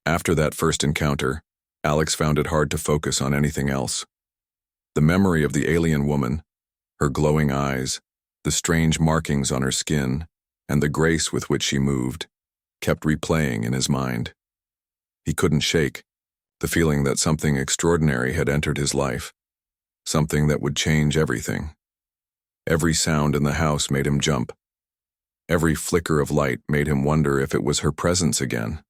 After that first encounter, Alex found it hard to focus on anything else. The memory of the alien woman, her glowing eyes, the strange markings on her skin, and the grace with which she moved, kept replaying in his mind. He couldn't shake the feeling that something extraordinary had entered his life, something that would change everything. Every sound in the house made him jump. Every flicker of light made him wonder if it was her presence again.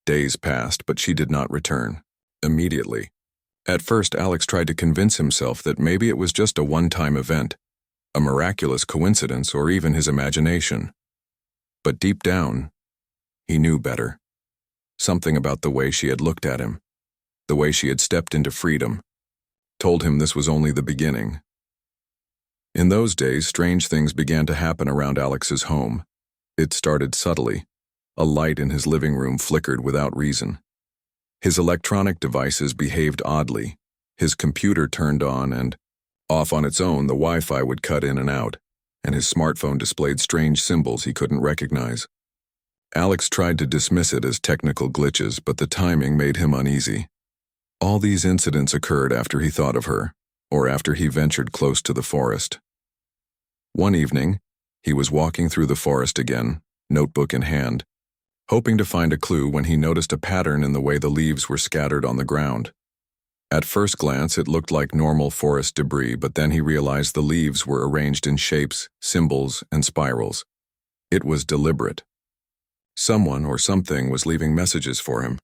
Days passed, but she did not return immediately. At first, Alex tried to convince himself that maybe it was just a one-time event, a miraculous coincidence, or even his imagination. But deep down, he knew better. Something about the way she had looked at him, the way she had stepped into freedom, told him this was only the beginning. In those days, strange things began to happen around Alex's home. It started subtly. A light in his living room flickered without reason. His electronic devices behaved oddly. His computer turned on and, off on its own, the Wi-Fi would cut in and out, and his smartphone displayed strange symbols he couldn't recognize. Alex tried to dismiss it as technical glitches, but the timing made him uneasy. All these incidents occurred after he thought of her, or after he ventured close to the forest. One evening, he was walking through the forest again, notebook in hand, hoping to find a clue when he noticed a pattern in the way the leaves were scattered on the ground. At first glance, it looked like normal forest debris, but then he realized the leaves were arranged in shapes, symbols, and spirals. It was deliberate. Someone or something was leaving messages for him.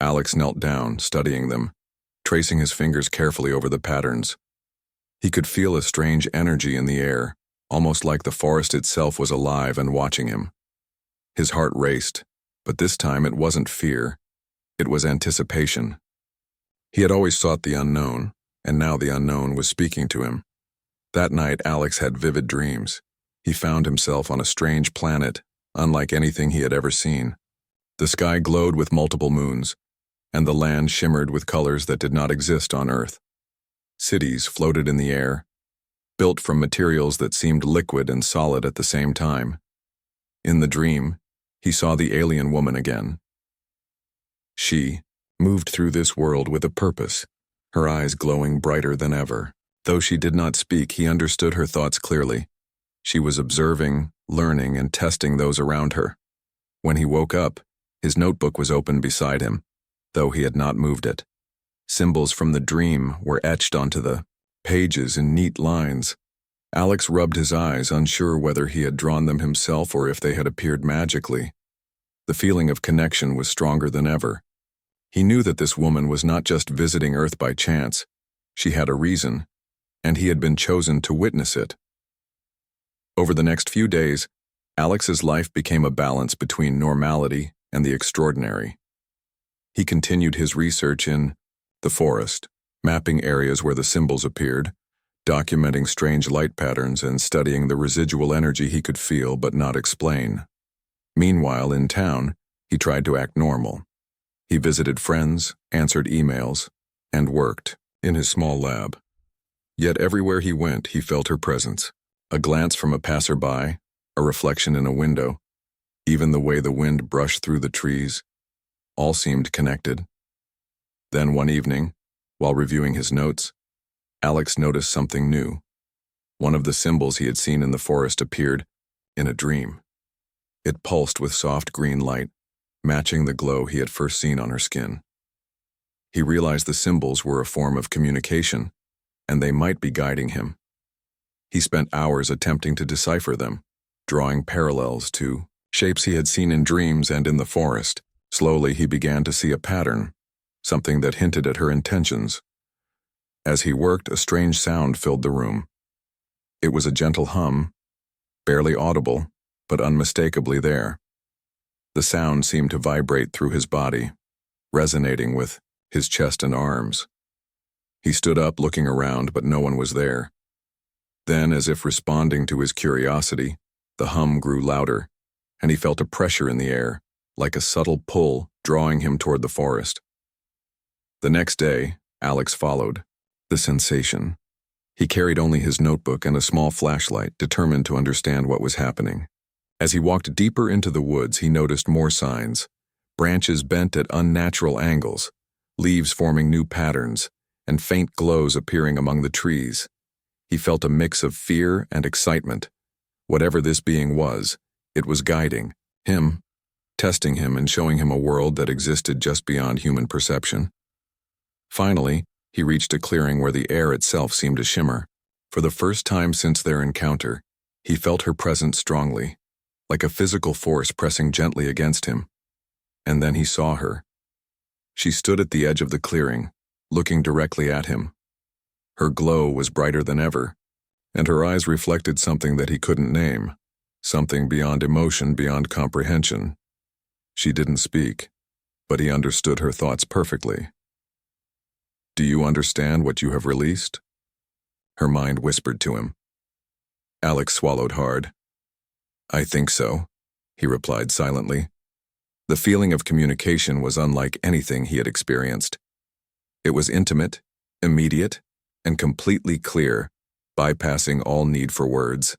Alex knelt down, studying them, tracing his fingers carefully over the patterns. He could feel a strange energy in the air, almost like the forest itself was alive and watching him. His heart raced, but this time it wasn't fear. It was anticipation. He had always sought the unknown, and now the unknown was speaking to him. That night, Alex had vivid dreams. He found himself on a strange planet, unlike anything he had ever seen. The sky glowed with multiple moons, and the land shimmered with colors that did not exist on Earth. Cities floated in the air, built from materials that seemed liquid and solid at the same time. In the dream, he saw the alien woman again. She moved through this world with a purpose, her eyes glowing brighter than ever. Though she did not speak, he understood her thoughts clearly. She was observing, learning, and testing those around her. When he woke up, his notebook was open beside him, though he had not moved it. Symbols from the dream were etched onto the pages in neat lines. Alex rubbed his eyes, unsure whether he had drawn them himself or if they had appeared magically. The feeling of connection was stronger than ever. He knew that this woman was not just visiting Earth by chance. She had a reason, and he had been chosen to witness it. Over the next few days, Alex's life became a balance between normality and the extraordinary. He continued his research in the forest, mapping areas where the symbols appeared, documenting strange light patterns and studying the residual energy he could feel but not explain. Meanwhile, in town, he tried to act normal. He visited friends, answered emails, and worked in his small lab. Yet everywhere he went, he felt her presence. A glance from a passerby, a reflection in a window, even the way the wind brushed through the trees, all seemed connected. Then one evening, while reviewing his notes, Alex noticed something new. One of the symbols he had seen in the forest appeared in a dream. It pulsed with soft green light, matching the glow he had first seen on her skin. He realized the symbols were a form of communication, and they might be guiding him. He spent hours attempting to decipher them, drawing parallels to shapes he had seen in dreams and in the forest. Slowly, he began to see a pattern, something that hinted at her intentions. As he worked, a strange sound filled the room. It was a gentle hum, barely audible, but unmistakably there. The sound seemed to vibrate through his body, resonating with his chest and arms. He stood up, looking around, but no one was there. Then, as if responding to his curiosity, the hum grew louder, and he felt a pressure in the air, like a subtle pull drawing him toward the forest. The next day, Alex followed the sensation. He carried only his notebook and a small flashlight, determined to understand what was happening. As he walked deeper into the woods, he noticed more signs, branches bent at unnatural angles, leaves forming new patterns, and faint glows appearing among the trees. He felt a mix of fear and excitement. Whatever this being was, it was guiding him, testing him and showing him a world that existed just beyond human perception. Finally, he reached a clearing where the air itself seemed to shimmer. For the first time since their encounter, he felt her presence strongly, like a physical force pressing gently against him. And then he saw her. She stood at the edge of the clearing, looking directly at him. Her glow was brighter than ever, and her eyes reflected something that he couldn't name, something beyond emotion, beyond comprehension. She didn't speak, but he understood her thoughts perfectly. "Do you understand what you have released?" her mind whispered to him. Alex swallowed hard. "I think so," he replied silently. The feeling of communication was unlike anything he had experienced. It was intimate, immediate, and completely clear, bypassing all need for words.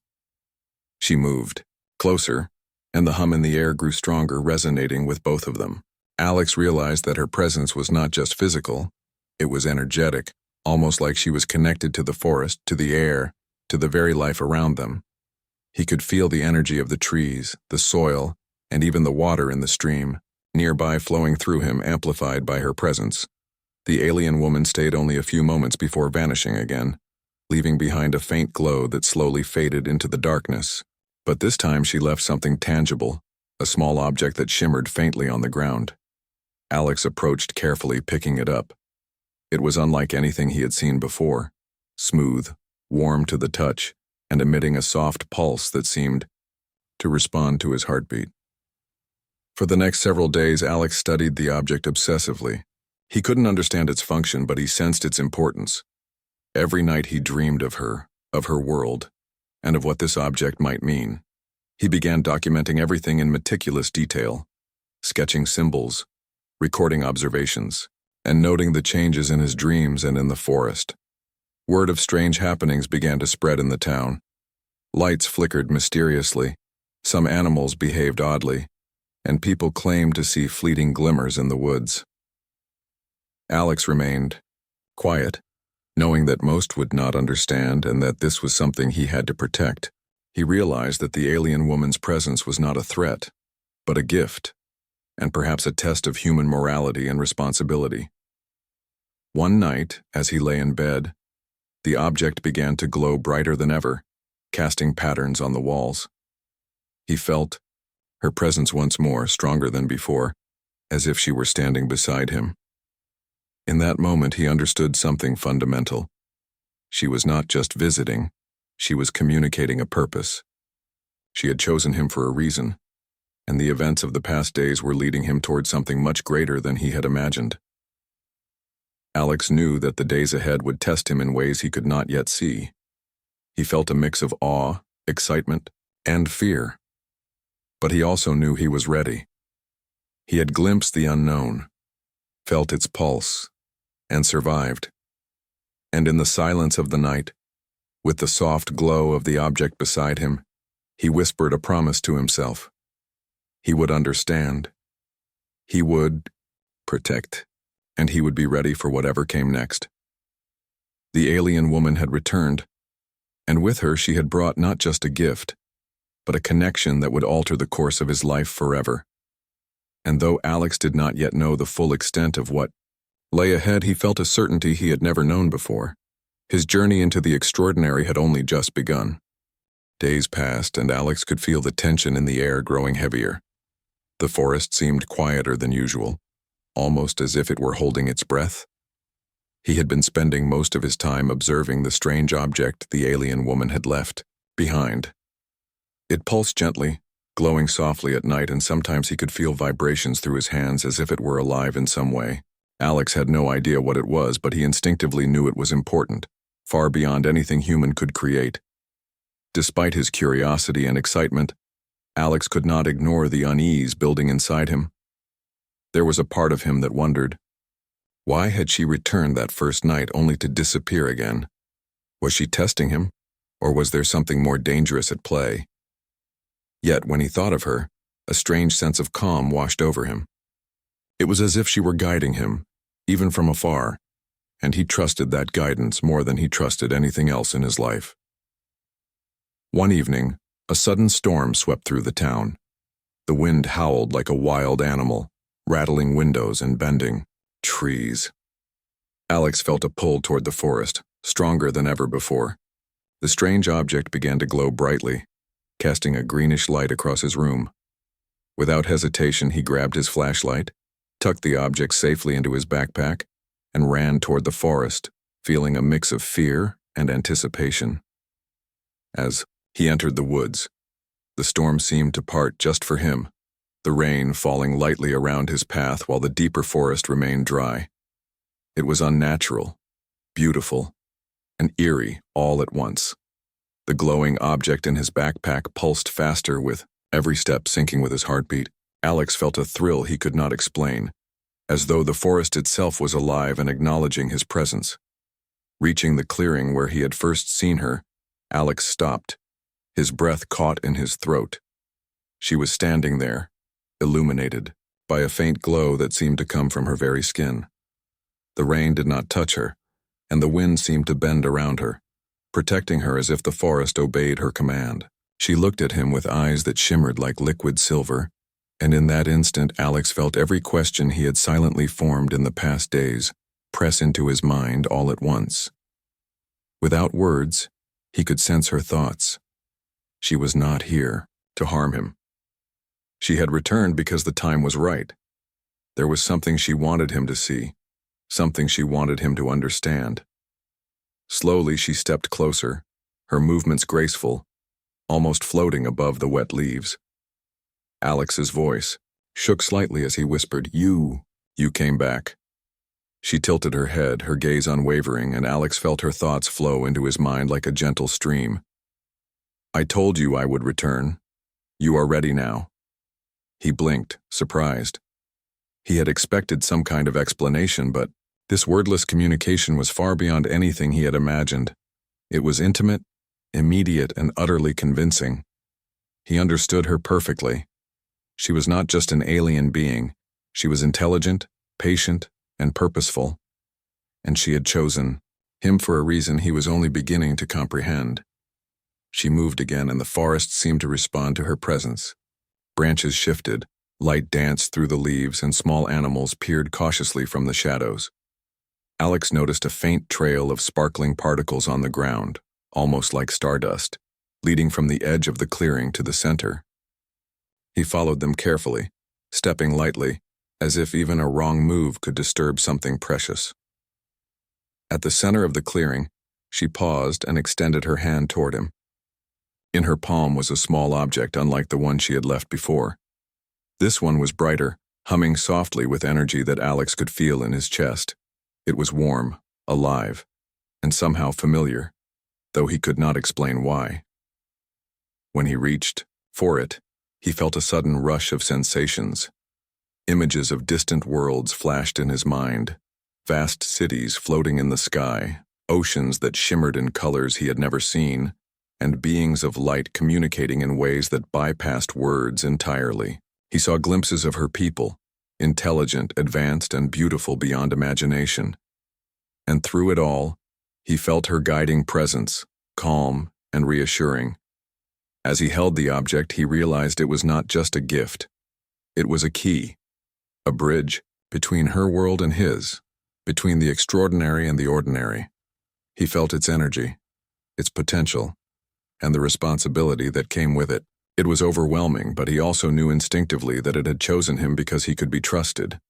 She moved, closer, and the hum in the air grew stronger, resonating with both of them. Alex realized that her presence was not just physical, it was energetic, almost like she was connected to the forest, to the air, to the very life around them. He could feel the energy of the trees, the soil, and even the water in the stream, nearby flowing through him, amplified by her presence. The alien woman stayed only a few moments before vanishing again, leaving behind a faint glow that slowly faded into the darkness. But this time she left something tangible, a small object that shimmered faintly on the ground. Alex approached carefully, picking it up. It was unlike anything he had seen before, smooth, warm to the touch, and emitting a soft pulse that seemed to respond to his heartbeat. For the next several days, Alex studied the object obsessively. He couldn't understand its function, but he sensed its importance. Every night he dreamed of her world, and of what this object might mean. He began documenting everything in meticulous detail, sketching symbols, recording observations, and noting the changes in his dreams and in the forest. Word of strange happenings began to spread in the town. Lights flickered mysteriously, some animals behaved oddly, and people claimed to see fleeting glimmers in the woods. Alex remained quiet, knowing that most would not understand and that this was something he had to protect. He realized that the alien woman's presence was not a threat, but a gift, and perhaps a test of human morality and responsibility. One night, as he lay in bed, the object began to glow brighter than ever, casting patterns on the walls. He felt her presence once more, stronger than before, as if she were standing beside him. In that moment, he understood something fundamental. She was not just visiting, she was communicating a purpose. She had chosen him for a reason, and the events of the past days were leading him toward something much greater than he had imagined. Alex knew that the days ahead would test him in ways he could not yet see. He felt a mix of awe, excitement, and fear. But he also knew he was ready. He had glimpsed the unknown, felt its pulse, and survived. And in the silence of the night, with the soft glow of the object beside him, he whispered a promise to himself. He would understand. He would protect, and he would be ready for whatever came next. The alien woman had returned, and with her she had brought not just a gift, but a connection that would alter the course of his life forever. And though Alex did not yet know the full extent of what lay ahead, he felt a certainty he had never known before. His journey into the extraordinary had only just begun. Days passed, and Alex could feel the tension in the air growing heavier. The forest seemed quieter than usual, almost as if it were holding its breath. He had been spending most of his time observing the strange object the alien woman had left behind. It pulsed gently, glowing softly at night, and sometimes he could feel vibrations through his hands as if it were alive in some way. Alex had no idea what it was, but he instinctively knew it was important, far beyond anything human could create. Despite his curiosity and excitement, Alex could not ignore the unease building inside him. There was a part of him that wondered, why had she returned that first night only to disappear again? Was she testing him, or was there something more dangerous at play? Yet when he thought of her, a strange sense of calm washed over him. It was as if she were guiding him, even from afar, and he trusted that guidance more than he trusted anything else in his life. One evening, a sudden storm swept through the town. The wind howled like a wild animal, rattling windows and bending trees. Alex felt a pull toward the forest, stronger than ever before. The strange object began to glow brightly, casting a greenish light across his room. Without hesitation, he grabbed his flashlight, tucked the object safely into his backpack, and ran toward the forest, feeling a mix of fear and anticipation. As he entered the woods, the storm seemed to part just for him, the rain falling lightly around his path while the deeper forest remained dry. It was unnatural, beautiful, and eerie all at once. The glowing object in his backpack pulsed faster, with every step syncing with his heartbeat. Alex felt a thrill he could not explain, as though the forest itself was alive and acknowledging his presence. Reaching the clearing where he had first seen her, Alex stopped, his breath caught in his throat. She was standing there, illuminated by a faint glow that seemed to come from her very skin. The rain did not touch her, and the wind seemed to bend around her, protecting her as if the forest obeyed her command. She looked at him with eyes that shimmered like liquid silver, and in that instant Alex felt every question he had silently formed in the past days press into his mind all at once. Without words, he could sense her thoughts. She was not here to harm him. She had returned because the time was right. There was something she wanted him to see, something she wanted him to understand. Slowly she stepped closer, her movements graceful, almost floating above the wet leaves. Alex's voice shook slightly as he whispered, You came back." She tilted her head, her gaze unwavering, and Alex felt her thoughts flow into his mind like a gentle stream. "I told you I would return. You are ready now." He blinked, surprised. He had expected some kind of explanation, but this wordless communication was far beyond anything he had imagined. It was intimate, immediate, and utterly convincing. He understood her perfectly. She was not just an alien being. She was intelligent, patient, and purposeful. And she had chosen him for a reason he was only beginning to comprehend. She moved again, and the forest seemed to respond to her presence. Branches shifted, light danced through the leaves, and small animals peered cautiously from the shadows. Alex noticed a faint trail of sparkling particles on the ground, almost like stardust, leading from the edge of the clearing to the center. He followed them carefully, stepping lightly, as if even a wrong move could disturb something precious. At the center of the clearing, she paused and extended her hand toward him. In her palm was a small object unlike the one she had left before. This one was brighter, humming softly with energy that Alex could feel in his chest. It was warm, alive, and somehow familiar, though he could not explain why. When he reached for it, he felt a sudden rush of sensations. Images of distant worlds flashed in his mind, vast cities floating in the sky, oceans that shimmered in colors he had never seen, and beings of light communicating in ways that bypassed words entirely. He saw glimpses of her people, intelligent, advanced, and beautiful beyond imagination. And through it all, he felt her guiding presence, calm and reassuring. As he held the object, he realized it was not just a gift. It was a key, a bridge between her world and his, between the extraordinary and the ordinary. He felt its energy, its potential, and the responsibility that came with it. It was overwhelming, but he also knew instinctively that it had chosen him because he could be trusted.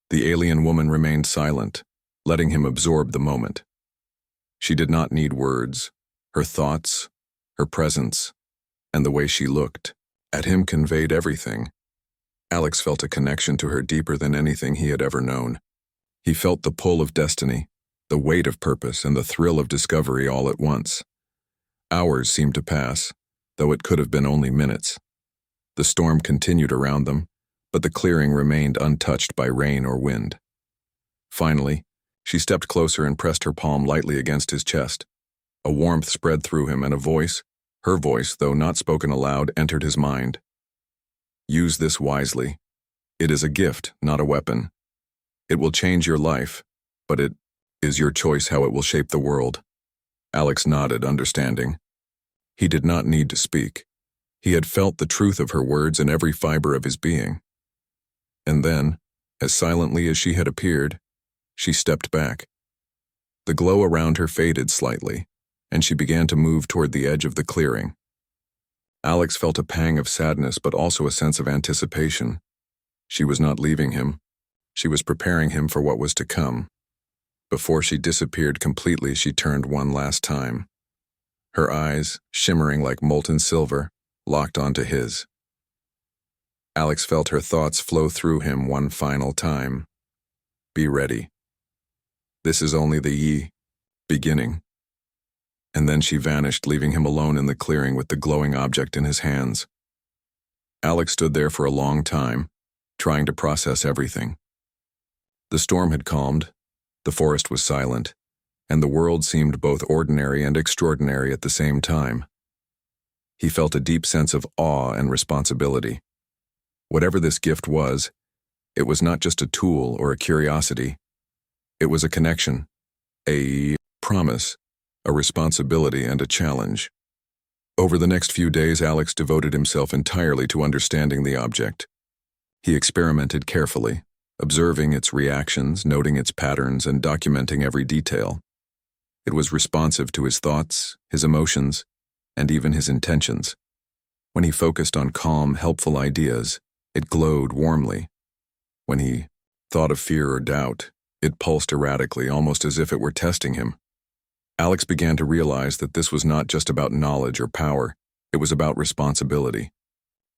The alien woman remained silent, letting him absorb the moment. She did not need words. Her thoughts, her presence, and the way she looked at him conveyed everything. Alex felt a connection to her deeper than anything he had ever known. He felt the pull of destiny, the weight of purpose, and the thrill of discovery all at once. Hours seemed to pass, though it could have been only minutes. The storm continued around them, but the clearing remained untouched by rain or wind. Finally, she stepped closer and pressed her palm lightly against his chest. A warmth spread through him, and a voice, her voice, though not spoken aloud, entered his mind. "Use this wisely. It is a gift, not a weapon. It will change your life, but it is your choice how it will shape the world. Alex nodded, understanding. He did not need to speak. He had felt the truth of her words in every fiber of his being. And then, as silently as she had appeared, she stepped back. The glow around her faded slightly, and she began to move toward the edge of the clearing. Alex felt a pang of sadness but also a sense of anticipation. She was not leaving him. She was preparing him for what was to come. Before she disappeared completely, she turned one last time. Her eyes, shimmering like molten silver, locked onto his. Alex felt her thoughts flow through him one final time. Be ready. This is only the beginning. And then she vanished, leaving him alone in the clearing with the glowing object in his hands. Alex stood there for a long time, trying to process everything. The storm had calmed, the forest was silent, and the world seemed both ordinary and extraordinary at the same time. He felt a deep sense of awe and responsibility. Whatever this gift was, it was not just a tool or a curiosity. It was a connection, a promise, a responsibility, and a challenge. Over the next few days, Alex devoted himself entirely to understanding the object. He experimented carefully, observing its reactions, noting its patterns, and documenting every detail. It was responsive to his thoughts, his emotions, and even his intentions. When he focused on calm, helpful ideas, it glowed warmly. When he thought of fear or doubt, it pulsed erratically, almost as if it were testing him. Alex began to realize that this was not just about knowledge or power, it was about responsibility.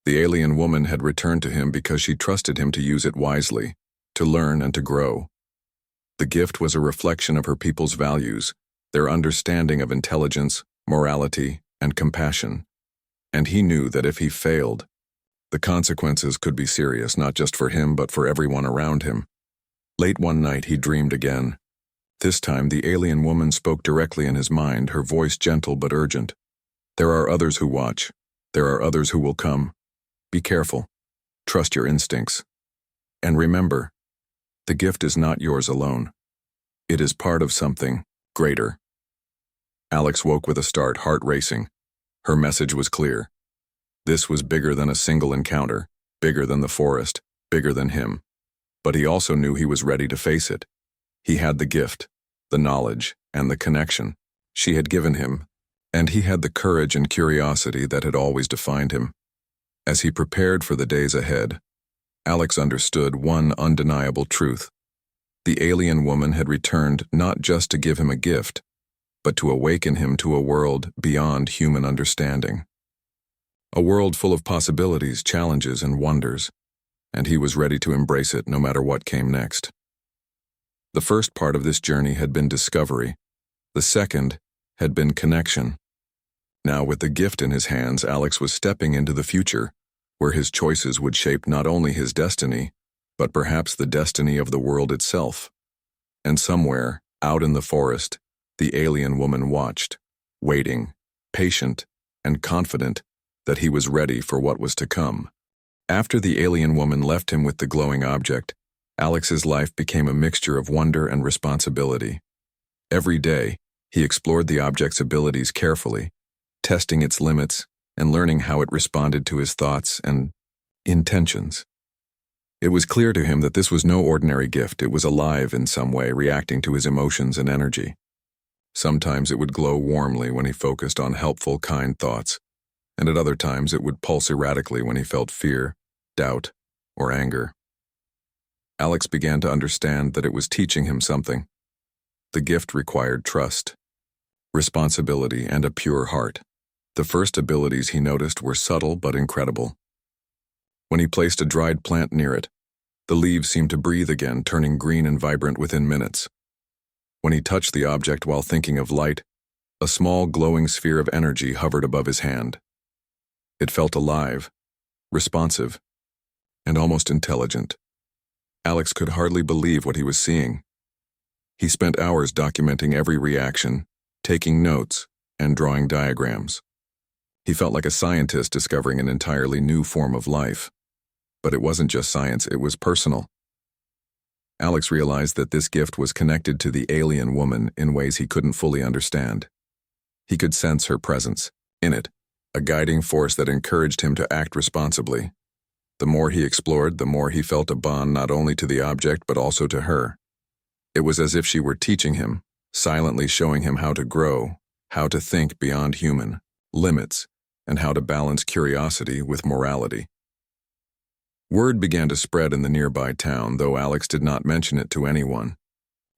The alien woman had returned to him because she trusted him to use it wisely, to learn and to grow. The gift was a reflection of her people's values, their understanding of intelligence, morality, and compassion. And he knew that if he failed, the consequences could be serious, not just for him but for everyone around him. Late one night he dreamed again. This time the alien woman spoke directly in his mind, her voice gentle but urgent. There are others who watch. There are others who will come. Be careful. Trust your instincts. And remember, the gift is not yours alone. It is part of something greater. Alex woke with a start, heart racing. Her message was clear. This was bigger than a single encounter, bigger than the forest, bigger than him. But he also knew he was ready to face it. He had the gift, the knowledge, and the connection she had given him, and he had the courage and curiosity that had always defined him. As he prepared for the days ahead, Alex understood one undeniable truth. The alien woman had returned not just to give him a gift, but to awaken him to a world beyond human understanding. A world full of possibilities, challenges, and wonders, and he was ready to embrace it no matter what came next. The first part of this journey had been discovery. The second had been connection. Now, with the gift in his hands, Alex was stepping into the future, where his choices would shape not only his destiny, but perhaps the destiny of the world itself. And somewhere, out in the forest, the alien woman watched, waiting, patient, and confident that he was ready for what was to come. After the alien woman left him with the glowing object, Alex's life became a mixture of wonder and responsibility. Every day, he explored the object's abilities carefully, testing its limits and learning how it responded to his thoughts and intentions. It was clear to him that this was no ordinary gift. It was alive in some way, reacting to his emotions and energy. Sometimes it would glow warmly when he focused on helpful, kind thoughts, and at other times it would pulse erratically when he felt fear, doubt, or anger. Alex began to understand that it was teaching him something. The gift required trust, responsibility, and a pure heart. The first abilities he noticed were subtle but incredible. When he placed a dried plant near it, the leaves seemed to breathe again, turning green and vibrant within minutes. When he touched the object while thinking of light, a small glowing sphere of energy hovered above his hand. It felt alive, responsive, and almost intelligent. Alex could hardly believe what he was seeing. He spent hours documenting every reaction, taking notes, and drawing diagrams. He felt like a scientist discovering an entirely new form of life. But it wasn't just science, it was personal. Alex realized that this gift was connected to the alien woman in ways he couldn't fully understand. He could sense her presence in it, a guiding force that encouraged him to act responsibly. The more he explored, the more he felt a bond not only to the object but also to her. It was as if she were teaching him, silently showing him how to grow, how to think beyond human limits, and how to balance curiosity with morality. Word began to spread in the nearby town, though Alex did not mention it to anyone.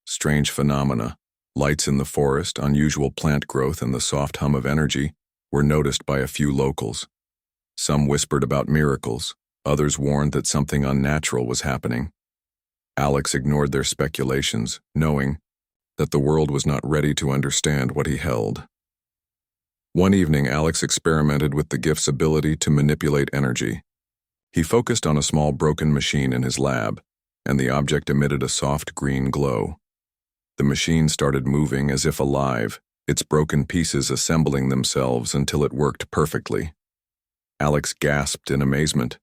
Strange phenomena, lights in the forest, unusual plant growth, and the soft hum of energy were noticed by a few locals. Some whispered about miracles, others warned that something unnatural was happening. Alex ignored their speculations, knowing that the world was not ready to understand what he held. One evening, Alex experimented with the gift's ability to manipulate energy. He focused on a small broken machine in his lab, and the object emitted a soft green glow. The machine started moving as if alive, its broken pieces assembling themselves until it worked perfectly. Alex gasped in amazement.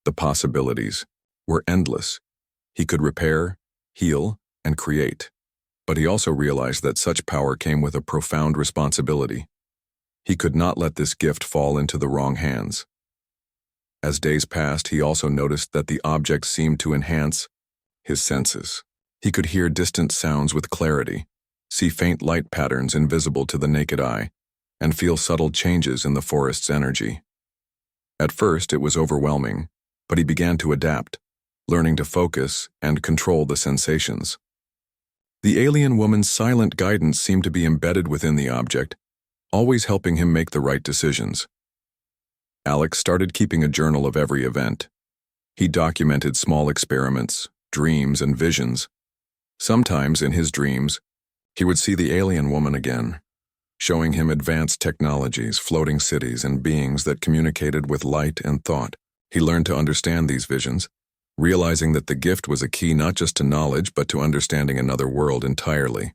The possibilities were endless. He could repair, heal, and create. But he also realized that such power came with a profound responsibility. He could not let this gift fall into the wrong hands. As days passed, he also noticed that the object seemed to enhance his senses. He could hear distant sounds with clarity, see faint light patterns invisible to the naked eye, and feel subtle changes in the forest's energy. At first, it was overwhelming, but he began to adapt, learning to focus and control the sensations. The alien woman's silent guidance seemed to be embedded within the object, always helping him make the right decisions. Alex started keeping a journal of every event. He documented small experiments, dreams, and visions. Sometimes, in his dreams, he would see the alien woman again, showing him advanced technologies, floating cities, and beings that communicated with light and thought. He learned to understand these visions, realizing that the gift was a key not just to knowledge but to understanding another world entirely.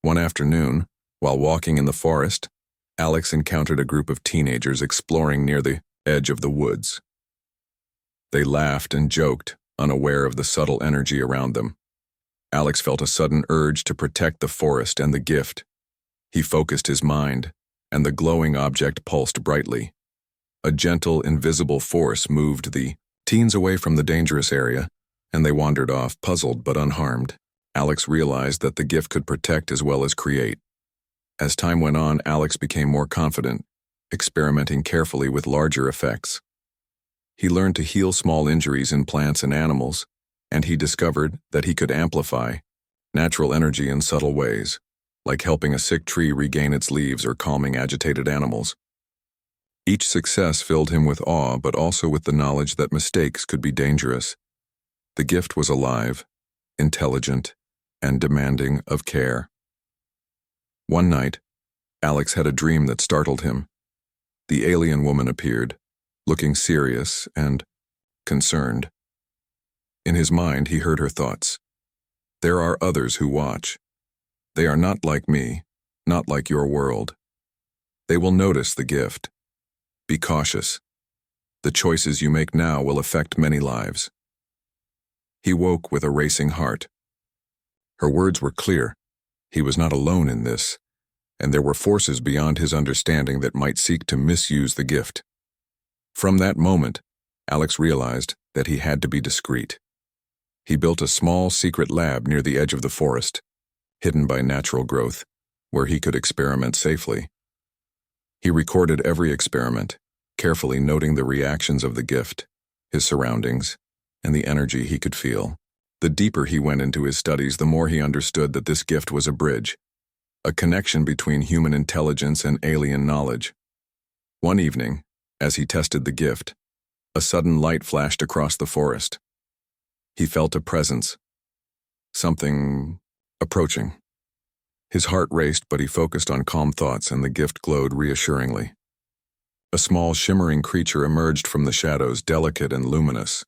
One afternoon, while walking in the forest, Alex encountered a group of teenagers exploring near the edge of the woods. They laughed and joked, unaware of the subtle energy around them. Alex felt a sudden urge to protect the forest and the gift. He focused his mind, and the glowing object pulsed brightly. A gentle, invisible force moved the teens away from the dangerous area, and they wandered off, puzzled but unharmed. Alex realized that the gift could protect as well as create. As time went on, Alex became more confident, experimenting carefully with larger effects. He learned to heal small injuries in plants and animals, and he discovered that he could amplify natural energy in subtle ways, like helping a sick tree regain its leaves or calming agitated animals. Each success filled him with awe, but also with the knowledge that mistakes could be dangerous. The gift was alive, intelligent, and demanding of care. One night, Alex had a dream that startled him. The alien woman appeared, looking serious and concerned. In his mind, he heard her thoughts. There are others who watch. They are not like me, not like your world. They will notice the gift. Be cautious. The choices you make now will affect many lives. He woke with a racing heart. Her words were clear. He was not alone in this, and there were forces beyond his understanding that might seek to misuse the gift. From that moment, Alex realized that he had to be discreet. He built a small, secret lab near the edge of the forest, hidden by natural growth, where he could experiment safely. He recorded every experiment, carefully noting the reactions of the gift, his surroundings, and the energy he could feel. The deeper he went into his studies, the more he understood that this gift was a bridge, a connection between human intelligence and alien knowledge. One evening, as he tested the gift, a sudden light flashed across the forest. He felt a presence, something approaching. His heart raced, but he focused on calm thoughts, and the gift glowed reassuringly. A small, shimmering creature emerged from the shadows, delicate and luminous.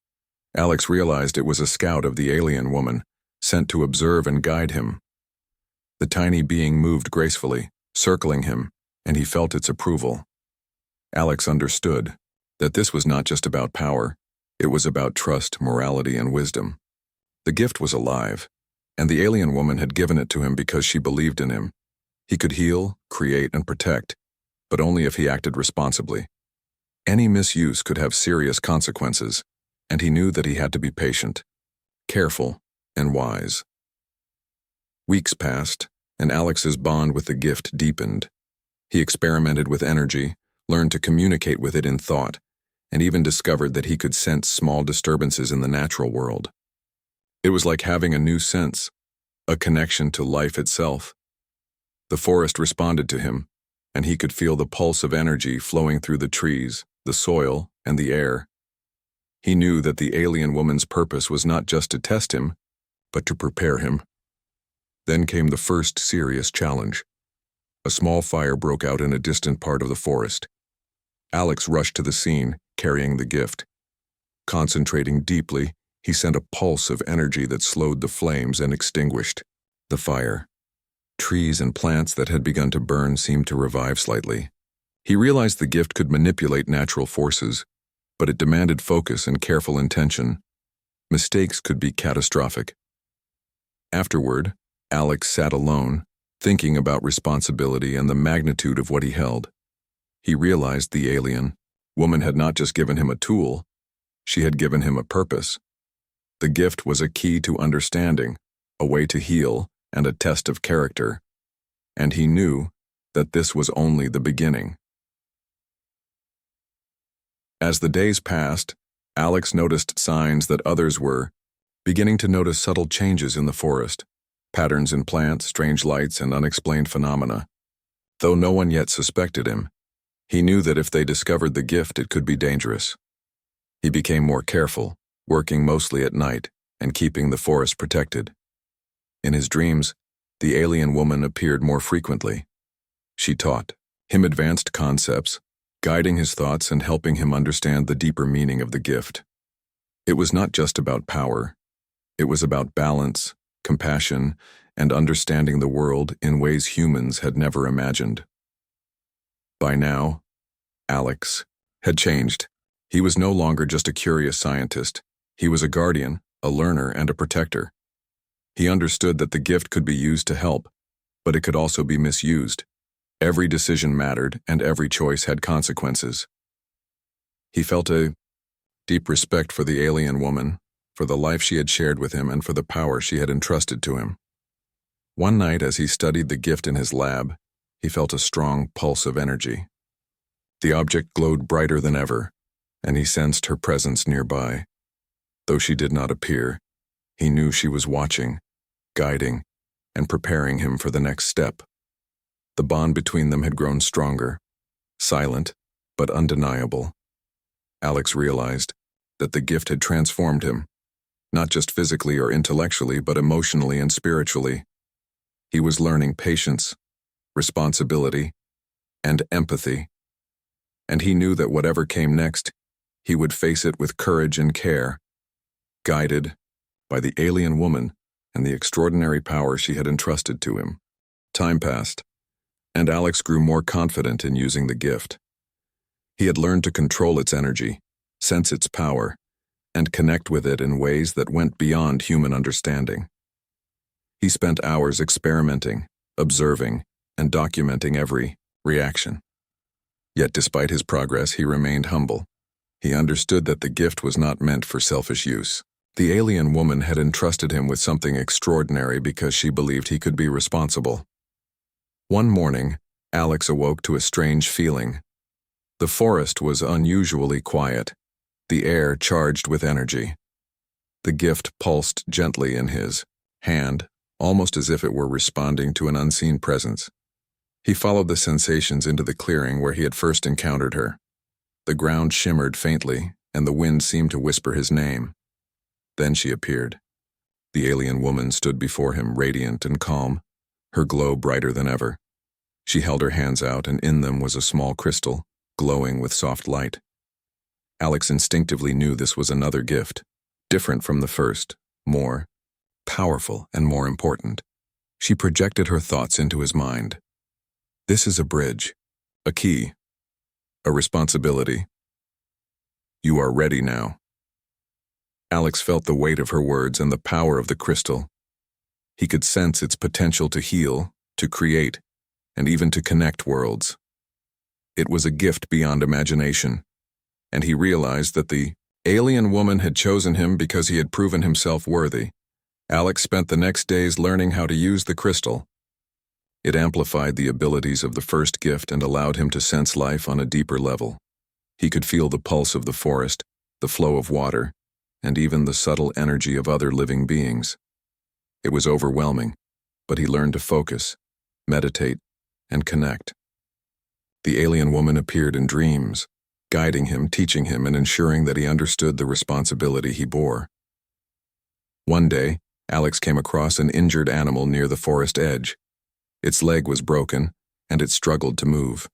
Alex realized it was a scout of the alien woman, sent to observe and guide him. The tiny being moved gracefully, circling him, and he felt its approval. Alex understood that this was not just about power, it was about trust, morality, and wisdom. The gift was alive, and the alien woman had given it to him because she believed in him. He could heal, create, and protect, but only if he acted responsibly. Any misuse could have serious consequences, and he knew that he had to be patient, careful, and wise. Weeks passed, and Alex's bond with the gift deepened. He experimented with energy, learned to communicate with it in thought, and even discovered that he could sense small disturbances in the natural world. It was like having a new sense, a connection to life itself. The forest responded to him, and he could feel the pulse of energy flowing through the trees, the soil, and the air. He knew that the alien woman's purpose was not just to test him, but to prepare him. Then came the first serious challenge. A small fire broke out in a distant part of the forest. Alex rushed to the scene, carrying the gift. Concentrating deeply, he sent a pulse of energy that slowed the flames and extinguished the fire. Trees and plants that had begun to burn seemed to revive slightly. He realized the gift could manipulate natural forces, but it demanded focus and careful intention. Mistakes could be catastrophic. Afterward, Alex sat alone, thinking about responsibility and the magnitude of what he held. He realized the alien woman had not just given him a tool, she had given him a purpose. The gift was a key to understanding, a way to heal, and a test of character. And he knew that this was only the beginning. As the days passed, Alex noticed signs that others were beginning to notice subtle changes in the forest, patterns in plants, strange lights, and unexplained phenomena. Though no one yet suspected him, he knew that if they discovered the gift, it could be dangerous. He became more careful, working mostly at night and keeping the forest protected. In his dreams, the alien woman appeared more frequently. She taught him advanced concepts, guiding his thoughts and helping him understand the deeper meaning of the gift. It was not just about power. It was about balance, compassion, and understanding the world in ways humans had never imagined. By now, Alex had changed. He was no longer just a curious scientist. He was a guardian, a learner, and a protector. He understood that the gift could be used to help, but it could also be misused. Every decision mattered, and every choice had consequences. He felt a deep respect for the alien woman, for the life she had shared with him, and for the power she had entrusted to him. One night, as he studied the gift in his lab, he felt a strong pulse of energy. The object glowed brighter than ever, and he sensed her presence nearby. Though she did not appear, he knew she was watching, guiding, and preparing him for the next step. The bond between them had grown stronger, silent, but undeniable. Alex realized that the gift had transformed him, not just physically or intellectually, but emotionally and spiritually. He was learning patience, responsibility, and empathy. And he knew that whatever came next, he would face it with courage and care, guided by the alien woman and the extraordinary power she had entrusted to him. Time passed, and Alex grew more confident in using the gift. He had learned to control its energy, sense its power, and connect with it in ways that went beyond human understanding. He spent hours experimenting, observing, and documenting every reaction. Yet despite his progress, he remained humble. He understood that the gift was not meant for selfish use. The alien woman had entrusted him with something extraordinary because she believed he could be responsible. One morning, Alex awoke to a strange feeling. The forest was unusually quiet, the air charged with energy. The gift pulsed gently in his hand, almost as if it were responding to an unseen presence. He followed the sensations into the clearing where he had first encountered her. The ground shimmered faintly, and the wind seemed to whisper his name. Then she appeared. The alien woman stood before him, radiant and calm, her glow brighter than ever. She held her hands out, and in them was a small crystal, glowing with soft light. Alex instinctively knew this was another gift, different from the first, more powerful and more important. She projected her thoughts into his mind. This is a bridge, a key, a responsibility. You are ready now. Alex felt the weight of her words and the power of the crystal. He could sense its potential to heal, to create, and even to connect worlds. It was a gift beyond imagination, and he realized that the alien woman had chosen him because he had proven himself worthy. Alex spent the next days learning how to use the crystal. It amplified the abilities of the first gift and allowed him to sense life on a deeper level. He could feel the pulse of the forest, the flow of water, and even the subtle energy of other living beings. It was overwhelming, but he learned to focus, meditate, and connect. The alien woman appeared in dreams, guiding him, teaching him, and ensuring that he understood the responsibility he bore. One day, Alex came across an injured animal near the forest edge. Its leg was broken, and it struggled to move.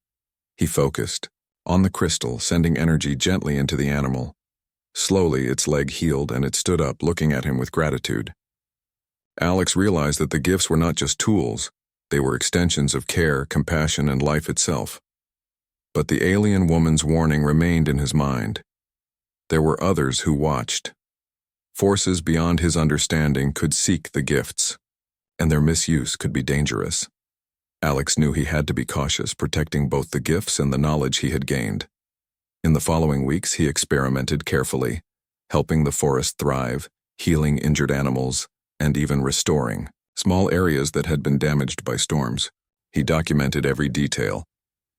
He focused on the crystal, sending energy gently into the animal. Slowly, its leg healed, and it stood up, looking at him with gratitude. Alex realized that the gifts were not just tools. They were extensions of care, compassion, and life itself. But the alien woman's warning remained in his mind. There were others who watched. Forces beyond his understanding could seek the gifts, and their misuse could be dangerous. Alex knew he had to be cautious, protecting both the gifts and the knowledge he had gained. In the following weeks, he experimented carefully, helping the forest thrive, healing injured animals, and even restoring small areas that had been damaged by storms. He documented every detail,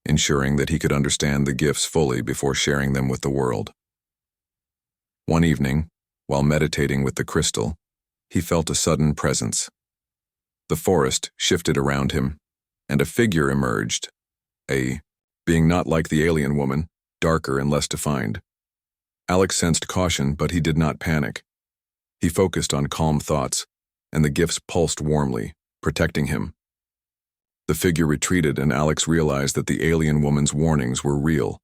ensuring that he could understand the gifts fully before sharing them with the world. One evening, while meditating with the crystal, he felt a sudden presence. The forest shifted around him, and a figure emerged, a being not like the alien woman, darker and less defined. Alex sensed caution, but he did not panic. He focused on calm thoughts, and the gifts pulsed warmly, protecting him. The figure retreated, and Alex realized that the alien woman's warnings were real.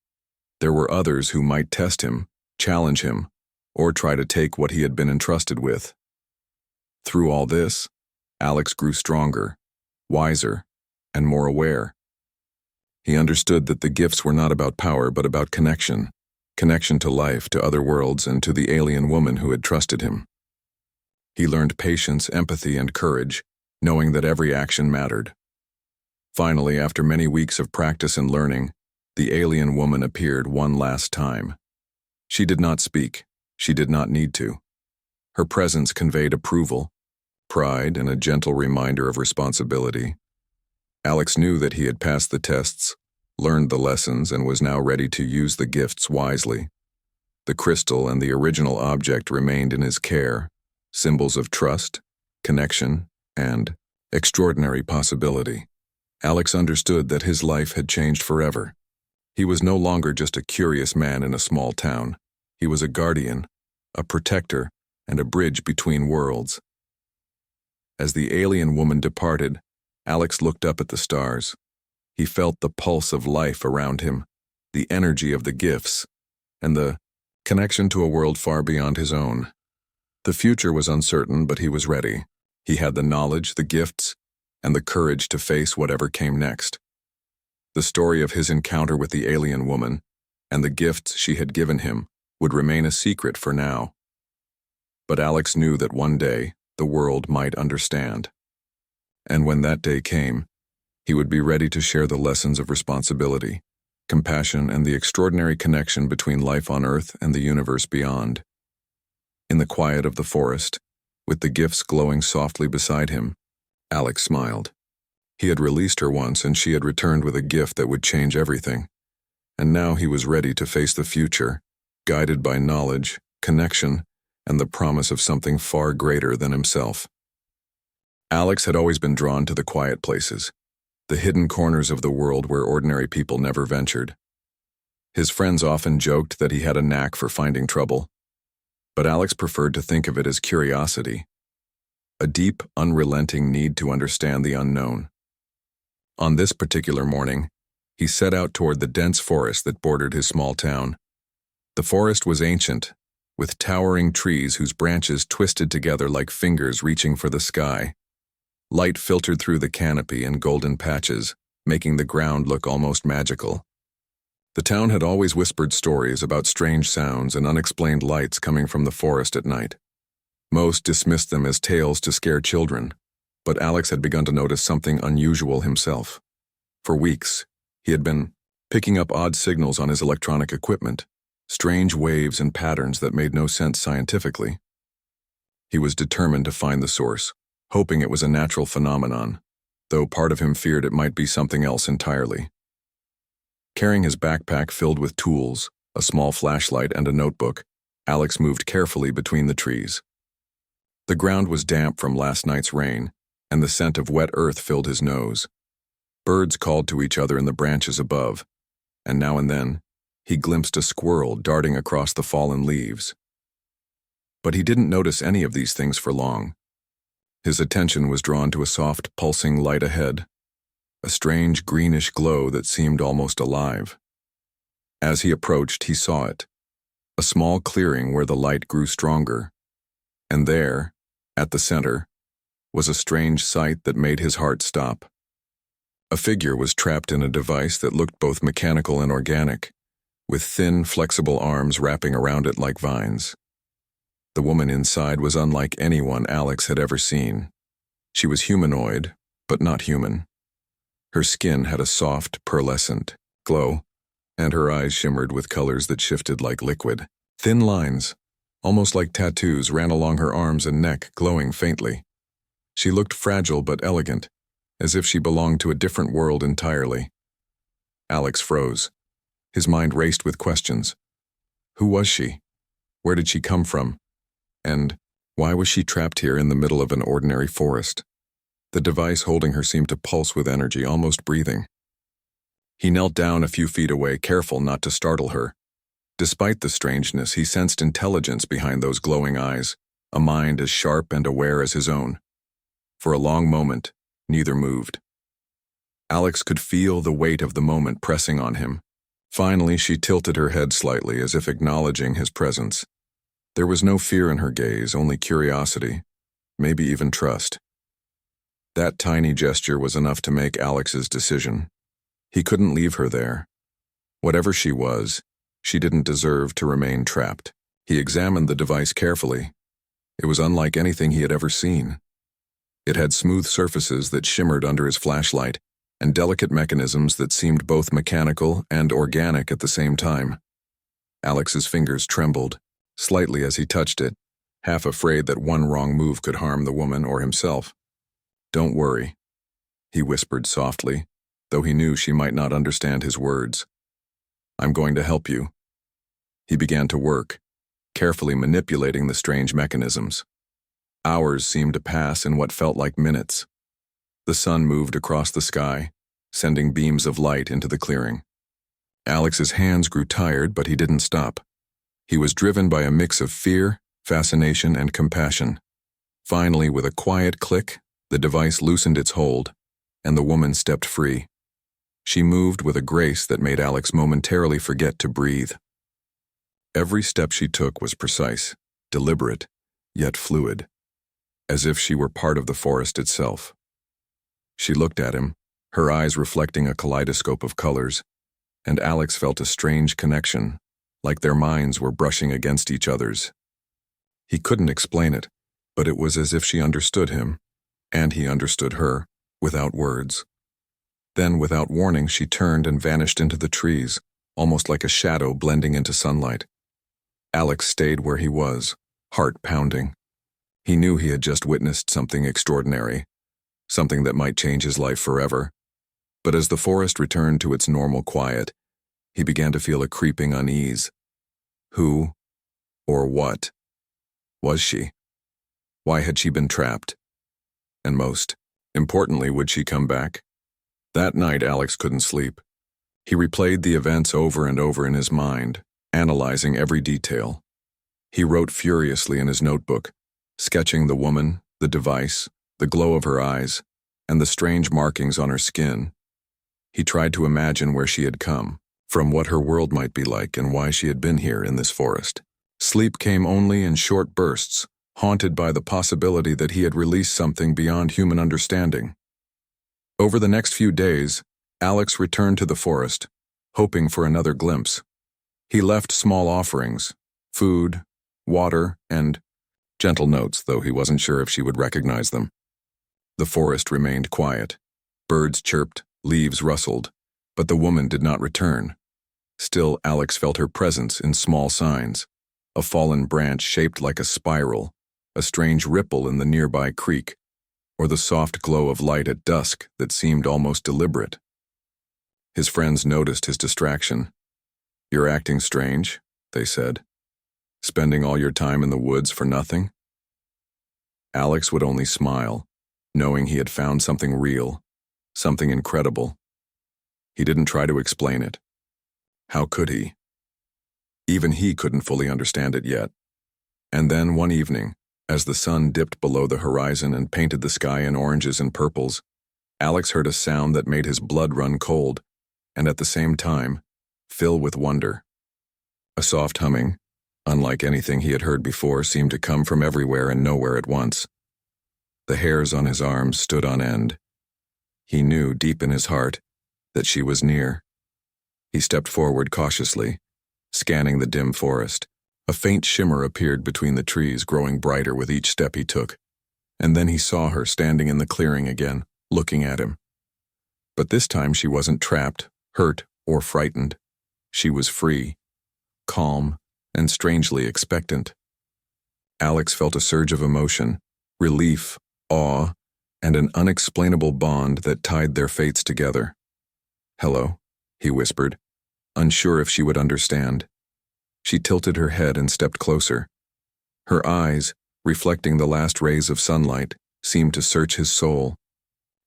There were others who might test him, challenge him, or try to take what he had been entrusted with. Through all this, Alex grew stronger, wiser, and more aware. He understood that the gifts were not about power but about connection to life, to other worlds, and to the alien woman who had trusted him. He learned patience, empathy, and courage, knowing that every action mattered. Finally, after many weeks of practice and learning, the alien woman appeared one last time. She did not speak. She did not need to. Her presence conveyed approval, pride, and a gentle reminder of responsibility. Alex knew that he had passed the tests, learned the lessons, and was now ready to use the gifts wisely. The crystal and the original object remained in his care, symbols of trust, connection, and extraordinary possibility. Alex understood that his life had changed forever. He was no longer just a curious man in a small town. He was a guardian, a protector, and a bridge between worlds. As the alien woman departed, Alex looked up at the stars. He felt the pulse of life around him, the energy of the gifts, and the connection to a world far beyond his own. The future was uncertain, but he was ready. He had the knowledge, the gifts, and the courage to face whatever came next. The story of his encounter with the alien woman and the gifts she had given him would remain a secret for now. But Alex knew that one day the world might understand. And when that day came, he would be ready to share the lessons of responsibility, compassion, and the extraordinary connection between life on Earth and the universe beyond. In the quiet of the forest, with the gifts glowing softly beside him, Alex smiled. He had released her once, and she had returned with a gift that would change everything. And now he was ready to face the future, guided by knowledge, connection, and the promise of something far greater than himself. Alex had always been drawn to the quiet places, the hidden corners of the world where ordinary people never ventured. His friends often joked that he had a knack for finding trouble, but Alex preferred to think of it as curiosity, a deep, unrelenting need to understand the unknown. On this particular morning, he set out toward the dense forest that bordered his small town. The forest was ancient, with towering trees whose branches twisted together like fingers reaching for the sky. Light filtered through the canopy in golden patches, making the ground look almost magical. The town had always whispered stories about strange sounds and unexplained lights coming from the forest at night. Most dismissed them as tales to scare children, but Alex had begun to notice something unusual himself. For weeks, he had been picking up odd signals on his electronic equipment, strange waves and patterns that made no sense scientifically. He was determined to find the source, hoping it was a natural phenomenon, though part of him feared it might be something else entirely. Carrying his backpack filled with tools, a small flashlight, and a notebook, Alex moved carefully between the trees. The ground was damp from last night's rain, and the scent of wet earth filled his nose. Birds called to each other in the branches above, and now and then, he glimpsed a squirrel darting across the fallen leaves. But he didn't notice any of these things for long. His attention was drawn to a soft, pulsing light ahead, a strange greenish glow that seemed almost alive. As he approached, he saw it, a small clearing where the light grew stronger, and there, at the center, was a strange sight that made his heart stop. A figure was trapped in a device that looked both mechanical and organic, with thin, flexible arms wrapping around it like vines. The woman inside was unlike anyone Alex had ever seen. She was humanoid, but not human. Her skin had a soft, pearlescent glow, and her eyes shimmered with colors that shifted like liquid. Thin lines, almost like tattoos, ran along her arms and neck, glowing faintly. She looked fragile but elegant, as if she belonged to a different world entirely. Alex froze. His mind raced with questions. Who was she? Where did she come from? And why was she trapped here in the middle of an ordinary forest? The device holding her seemed to pulse with energy, almost breathing. He knelt down a few feet away, careful not to startle her. Despite the strangeness, he sensed intelligence behind those glowing eyes, a mind as sharp and aware as his own. For a long moment, neither moved. Alex could feel the weight of the moment pressing on him. Finally, she tilted her head slightly, as if acknowledging his presence. There was no fear in her gaze, only curiosity, maybe even trust. That tiny gesture was enough to make Alex's decision. He couldn't leave her there. Whatever she was, she didn't deserve to remain trapped. He examined the device carefully. It was unlike anything he had ever seen. It had smooth surfaces that shimmered under his flashlight, and delicate mechanisms that seemed both mechanical and organic at the same time. Alex's fingers trembled, slightly as he touched it, half afraid that one wrong move could harm the woman or himself. "Don't worry," he whispered softly, though he knew she might not understand his words. "I'm going to help you." He began to work, carefully manipulating the strange mechanisms. Hours seemed to pass in what felt like minutes. The sun moved across the sky, sending beams of light into the clearing. Alex's hands grew tired, but he didn't stop. He was driven by a mix of fear, fascination, and compassion. Finally, with a quiet click, the device loosened its hold, and the woman stepped free. She moved with a grace that made Alex momentarily forget to breathe. Every step she took was precise, deliberate, yet fluid, as if she were part of the forest itself. She looked at him, her eyes reflecting a kaleidoscope of colors, and Alex felt a strange connection, like their minds were brushing against each other's. He couldn't explain it, but it was as if she understood him, and he understood her, without words. Then, without warning, she turned and vanished into the trees, almost like a shadow blending into sunlight. Alex stayed where he was, heart pounding. He knew he had just witnessed something extraordinary, something that might change his life forever. But as the forest returned to its normal quiet, he began to feel a creeping unease. Who, or what, was she? Why had she been trapped? And most importantly, would she come back? That night, Alex couldn't sleep. He replayed the events over and over in his mind, analyzing every detail. He wrote furiously in his notebook, sketching the woman, the device, the glow of her eyes, and the strange markings on her skin. He tried to imagine where she had come, from what her world might be like, and why she had been here in this forest. Sleep came only in short bursts, haunted by the possibility that he had released something beyond human understanding. Over the next few days, Alex returned to the forest, hoping for another glimpse. He left small offerings, food, water, and gentle notes, though he wasn't sure if she would recognize them. The forest remained quiet. Birds chirped, leaves rustled, but the woman did not return. Still, Alex felt her presence in small signs: a fallen branch shaped like a spiral, a strange ripple in the nearby creek, or the soft glow of light at dusk that seemed almost deliberate. His friends noticed his distraction. "You're acting strange," they said. "Spending all your time in the woods for nothing?" Alex would only smile, knowing he had found something real, something incredible. He didn't try to explain it. How could he? Even he couldn't fully understand it yet. And then one evening, as the sun dipped below the horizon and painted the sky in oranges and purples, Alex heard a sound that made his blood run cold, and at the same time, fill with wonder. A soft humming, unlike anything he had heard before, seemed to come from everywhere and nowhere at once. The hairs on his arms stood on end. He knew deep in his heart that she was near. He stepped forward cautiously, scanning the dim forest. A faint shimmer appeared between the trees, growing brighter with each step he took. And then he saw her standing in the clearing again, looking at him. But this time she wasn't trapped, hurt, or frightened. She was free, calm, and strangely expectant. Alex felt a surge of emotion, relief, awe, and an unexplainable bond that tied their fates together. "Hello," he whispered, unsure if she would understand. She tilted her head and stepped closer. Her eyes, reflecting the last rays of sunlight, seemed to search his soul.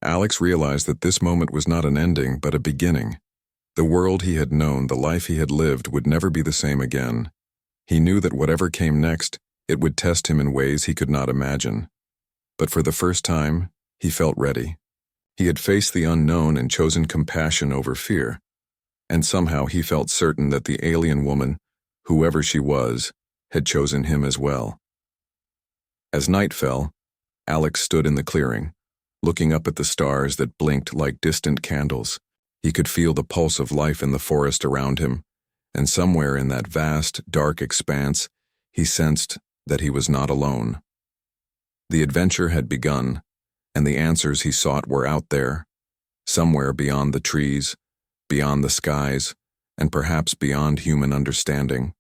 Alex realized that this moment was not an ending, but a beginning. The world he had known, the life he had lived, would never be the same again. He knew that whatever came next, it would test him in ways he could not imagine. But for the first time, he felt ready. He had faced the unknown and chosen compassion over fear. And somehow he felt certain that the alien woman, whoever she was, had chosen him as well. As night fell, Alex stood in the clearing, looking up at the stars that blinked like distant candles. He could feel the pulse of life in the forest around him, and somewhere in that vast, dark expanse, he sensed that he was not alone. The adventure had begun, and the answers he sought were out there, somewhere beyond the trees, beyond the skies, and perhaps beyond human understanding.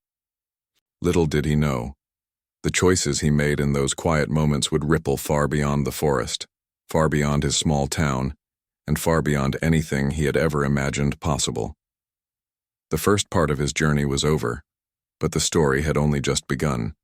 Little did he know, the choices he made in those quiet moments would ripple far beyond the forest, far beyond his small town, and far beyond anything he had ever imagined possible. The first part of his journey was over, but the story had only just begun.